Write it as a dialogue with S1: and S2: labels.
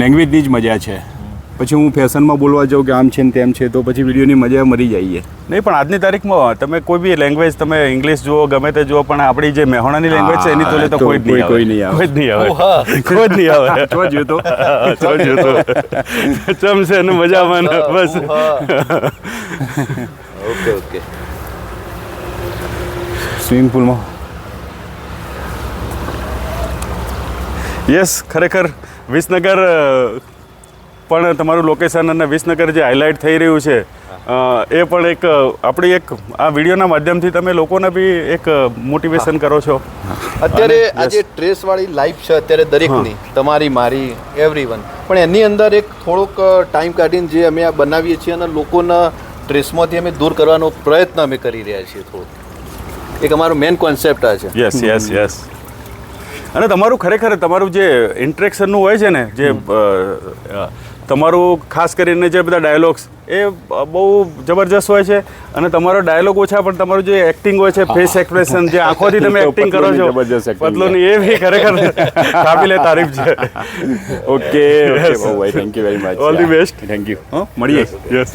S1: લેંગ્વેજની જ મજા છે. પછી હું ફેશનમાં બોલવા જાઉં કે આમ છે ને તેમ છે તો પછી વિડીયોની મજા મરી જઈએ.
S2: નહીં પણ આજની તારીખમાં તમે કોઈ બી લેંગ્વેજ તમે ઇંગ્લિશ જુઓ ગમે તે જુઓ પણ આપણી જે મહેણાની લેંગ્વેજ છે એની તોલે તો કોઈ જ નહીં આવે. કોઈ જ નહીં આવે.
S1: તો જોતો
S2: ચમશે ને મજામાં બસ.
S3: ઓકે.
S1: સ્વિમિંગ પુલમાં
S2: યસ ખરેખર વિસનગર પણ તમારું લોકેશન અને વિસનગર જે હાઇલાઇટ થઈ રહ્યું છે એ પણ એક આપણી એક આ વિડીયોના માધ્યમથી તમે લોકોને બી એક મોટિવેશન કરો છો.
S3: અત્યારે આ જે ટ્રેસવાળી લાઈફ છે અત્યારે દરેકની, તમારી મારી એવરીવન, પણ એની અંદર એક થોડોક ટાઈમ કાઢીને જે અમે આ બનાવીએ છીએ અને લોકોના ટ્રેસમાંથી અમે દૂર કરવાનો પ્રયત્ન અમે કરી રહ્યા છીએ. થોડુંક એક અમારો મેઇન કોન્સેપ્ટ આ છે.
S2: યસ અને તમારું ખરેખર તમારું જે ઇન્ટરેક્શનનું હોય છે ને જે તમારું ખાસ કરીને જે બધા ડાયલોગ્સ એ બહુ જબરજસ્ત હોય છે અને તમારો ડાયલોગ ઓછા પણ તમારું જે એક્ટિંગ હોય છે ફેસ એક્સપ્રેશન જે આંખોથી તમે એક્ટિંગ કરો છો પતલોની એ બી ખરેખર કાબિલે તારીફ છે.
S1: ઓકે ભાઈ thank you very much.
S2: All the best.
S1: Thank you. મળીએ.
S2: યસ.